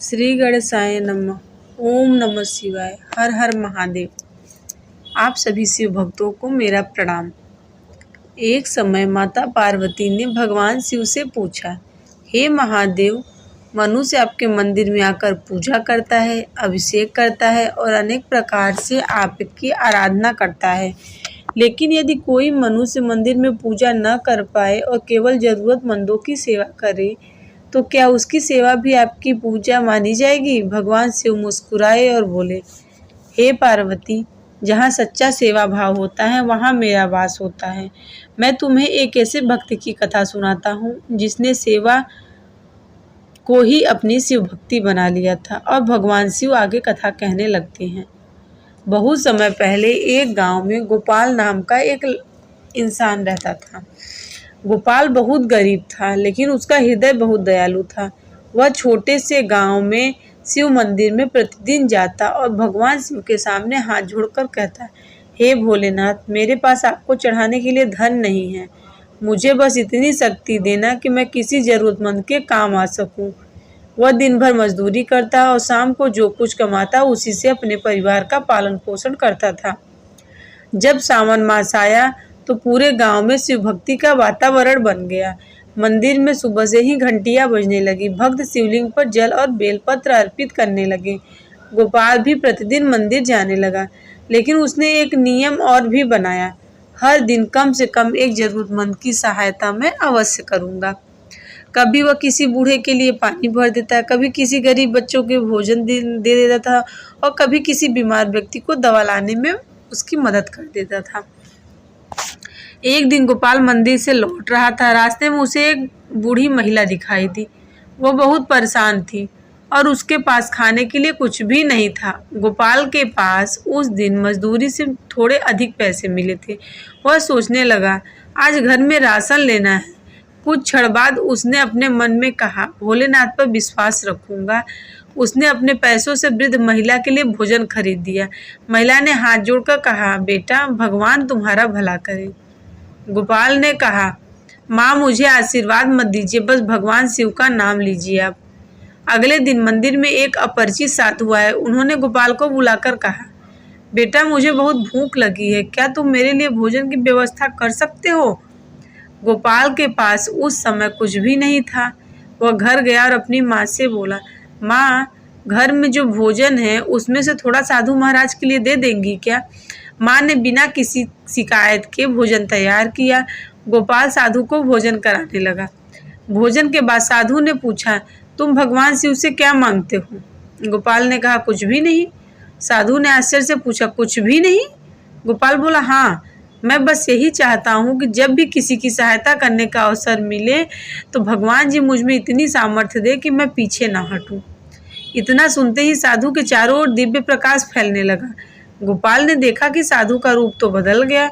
श्री गणेशाय नमः। ओम नमः शिवाय। हर हर महादेव। आप सभी शिव भक्तों को मेरा प्रणाम। एक समय माता पार्वती ने भगवान शिव से पूछा, हे महादेव, मनुष्य आपके मंदिर में आकर पूजा करता है, अभिषेक करता है और अनेक प्रकार से आपकी आराधना करता है, लेकिन यदि कोई मनुष्य मंदिर में पूजा न कर पाए और केवल जरूरतमंदों की सेवा करे तो क्या उसकी सेवा भी आपकी पूजा मानी जाएगी? भगवान शिव मुस्कुराए और बोले, हे पार्वती, जहाँ सच्चा सेवा भाव होता है वहाँ मेरा वास होता है। मैं तुम्हें एक ऐसे भक्त की कथा सुनाता हूँ जिसने सेवा को ही अपनी शिव भक्ति बना लिया था। और भगवान शिव आगे कथा कहने लगते हैं। बहुत समय पहले एक गांव में गोपाल नाम का एक इंसान रहता था। गोपाल बहुत गरीब था, लेकिन उसका हृदय बहुत दयालु था। वह छोटे से गांव में शिव मंदिर में प्रतिदिन जाता और भगवान शिव के सामने हाथ जोड़कर कहता, हे भोलेनाथ, मेरे पास आपको चढ़ाने के लिए धन नहीं है। मुझे बस इतनी शक्ति देना कि मैं किसी जरूरतमंद के काम आ सकूं। वह दिन भर मजदूरी करता और शाम को जो कुछ कमाता उसी से अपने परिवार का पालन पोषण करता था। जब सावन मास आया तो पूरे गांव में शिव भक्ति का वातावरण बन गया। मंदिर में सुबह से ही घंटियां बजने लगी। भक्त शिवलिंग पर जल और बेलपत्र अर्पित करने लगे। गोपाल भी प्रतिदिन मंदिर जाने लगा, लेकिन उसने एक नियम और भी बनाया, हर दिन कम से कम एक जरूरतमंद की सहायता मैं अवश्य करूंगा। कभी वह किसी बूढ़े के लिए पानी भर देता, कभी किसी गरीब बच्चों के भोजन दे देता था और कभी किसी बीमार व्यक्ति को दवा लाने में उसकी मदद कर देता था। एक दिन गोपाल मंदिर से लौट रहा था। रास्ते में उसे एक बूढ़ी महिला दिखाई दी। वह बहुत परेशान थी और उसके पास खाने के लिए कुछ भी नहीं था। गोपाल के पास उस दिन मजदूरी से थोड़े अधिक पैसे मिले थे। वह सोचने लगा, आज घर में राशन लेना है। कुछ क्षण बाद उसने अपने मन में कहा, भोलेनाथ पर विश्वास रखूंगा। उसने अपने पैसों से वृद्ध महिला के लिए भोजन खरीद दिया। महिला ने हाथ जोड़कर कहा, बेटा, भगवान तुम्हारा भला करे। गोपाल ने कहा, माँ, मुझे आशीर्वाद मत दीजिए, बस भगवान शिव का नाम लीजिए आप। अगले दिन मंदिर में एक अपरिचित साधु आए। उन्होंने गोपाल को बुलाकर कहा, बेटा, मुझे बहुत भूख लगी है, क्या तुम मेरे लिए भोजन की व्यवस्था कर सकते हो? गोपाल के पास उस समय कुछ भी नहीं था। वह घर गया और अपनी माँ से बोला, माँ, घर में जो भोजन है उसमें से थोड़ा साधु महाराज के लिए दे देंगी क्या? माँ ने बिना किसी शिकायत के भोजन तैयार किया। गोपाल साधु को भोजन कराने लगा। भोजन के बाद साधु ने पूछा, तुम भगवान शिव से क्या मांगते हो? गोपाल ने कहा, कुछ भी नहीं। साधु ने आश्चर्य से पूछा, कुछ भी नहीं? गोपाल बोला, हाँ, मैं बस यही चाहता हूँ कि जब भी किसी की सहायता करने का अवसर मिले तो भगवान जी मुझ में इतनी सामर्थ्य दे कि मैं पीछे ना हटूं। इतना सुनते ही साधु के चारों ओर दिव्य प्रकाश फैलने लगा। गोपाल ने देखा कि साधु का रूप तो बदल गया।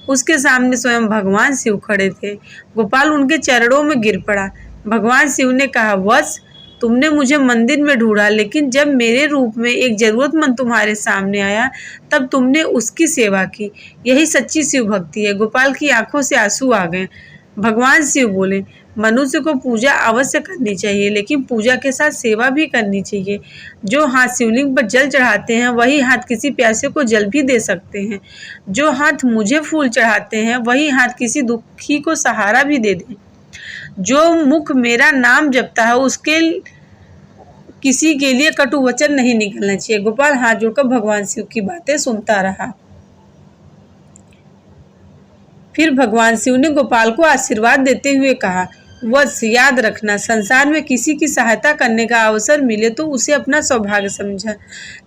उसके सामने स्वयं भगवान शिव खड़े थे। गोपाल उनके चरणों में गिर पड़ा। भगवान शिव ने कहा, वत्स, तुमने मुझे मंदिर में ढूंढा, लेकिन जब मेरे रूप में एक जरूरतमंद तुम्हारे सामने आया तब तुमने उसकी सेवा की। यही सच्ची शिव भक्ति है। गोपाल की आंखों से आंसू आ गए। भगवान शिव बोले, मनुष्य को पूजा अवश्य करनी चाहिए, लेकिन पूजा के साथ सेवा भी करनी चाहिए। जो हाथ शिवलिंग पर जल चढ़ाते हैं वही हाथ किसी प्यासे को जल भी दे सकते हैं। जो हाथ मुझे फूल चढ़ाते हैं वही हाथ किसी दुखी को सहारा भी दे दे। जो मुख मेरा नाम जपता है उसके किसी के लिए कटु वचन नहीं निकलना चाहिए। गोपाल हाथ जोड़कर भगवान शिव की बातें सुनता रहा। फिर भगवान शिव ने गोपाल को आशीर्वाद देते हुए कहा, वत्स, याद रखना, संसार में किसी की सहायता करने का अवसर मिले तो उसे अपना सौभाग्य समझा।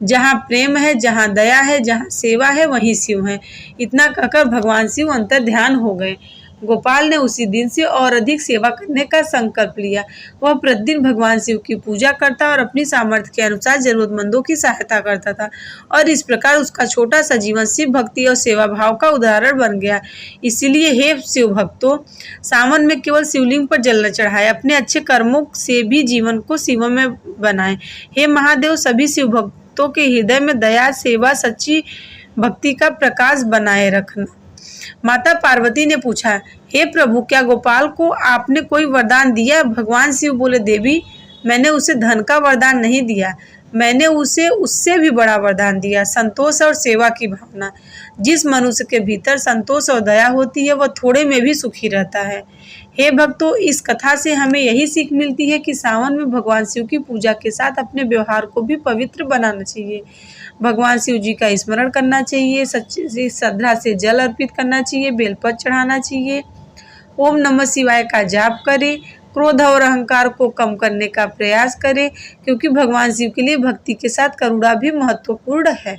जहाँ प्रेम है, जहाँ दया है, जहाँ सेवा है, वहीं शिव है। इतना कहकर भगवान शिव अंतर ध्यान हो गए। गोपाल ने उसी दिन से और अधिक सेवा करने का संकल्प लिया। वह प्रतिदिन भगवान शिव की पूजा करता और अपनी सामर्थ्य के अनुसार जरूरतमंदों की सहायता करता था, और इस प्रकार उसका छोटा सा जीवन शिव भक्ति और सेवा भाव का उदाहरण बन गया। इसीलिए हे शिव भक्तों, सावन में केवल शिवलिंग पर जल न चढ़ाए, अपने अच्छे कर्मों से भी जीवन को शिवमय बनाए। हे महादेव, सभी शिव भक्तों के हृदय में दया, सेवा, सच्ची भक्ति का प्रकाश बनाए रखना। माता पार्वती ने पूछा, हे प्रभु, क्या गोपाल को आपने कोई वरदान दिया? भगवान शिव बोले, देवी, मैंने उसे धन का वरदान नहीं दिया, मैंने उसे उससे भी बड़ा वरदान दिया, संतोष और सेवा की भावना। जिस मनुष्य के भीतर संतोष और दया होती है वह थोड़े में भी सुखी रहता है। हे भक्तों, इस कथा से हमें यही सीख मिलती है कि सावन में भगवान शिव की पूजा के साथ अपने व्यवहार को भी पवित्र बनाना चाहिए। भगवान शिव जी का स्मरण करना चाहिए, सच्ची श्रद्धा से जल अर्पित करना चाहिए, बेलपत्र चढ़ाना चाहिए, ओम नमः शिवाय का जाप करें, क्रोध और अहंकार को कम करने का प्रयास करें, क्योंकि भगवान शिव के लिए भक्ति के साथ करुणा भी महत्वपूर्ण है।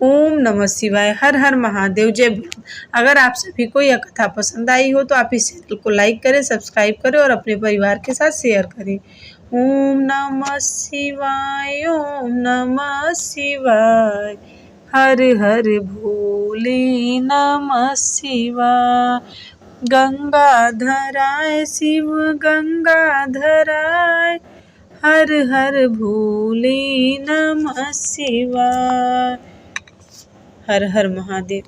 ओम नमः शिवाय। हर हर महादेव। जय भोले। अगर आप सभी को यह कथा पसंद आई हो तो आप इस चैनल को लाइक करें, सब्सक्राइब करें और अपने परिवार के साथ शेयर करें। ओम नमः शिवाय, ओम नमः शिवाय, हर हर भोले नमः शिवाय। गंगाधराय शिव गंगाधराय, हर हर भोले नमः शिवाय। हर हर महादेव।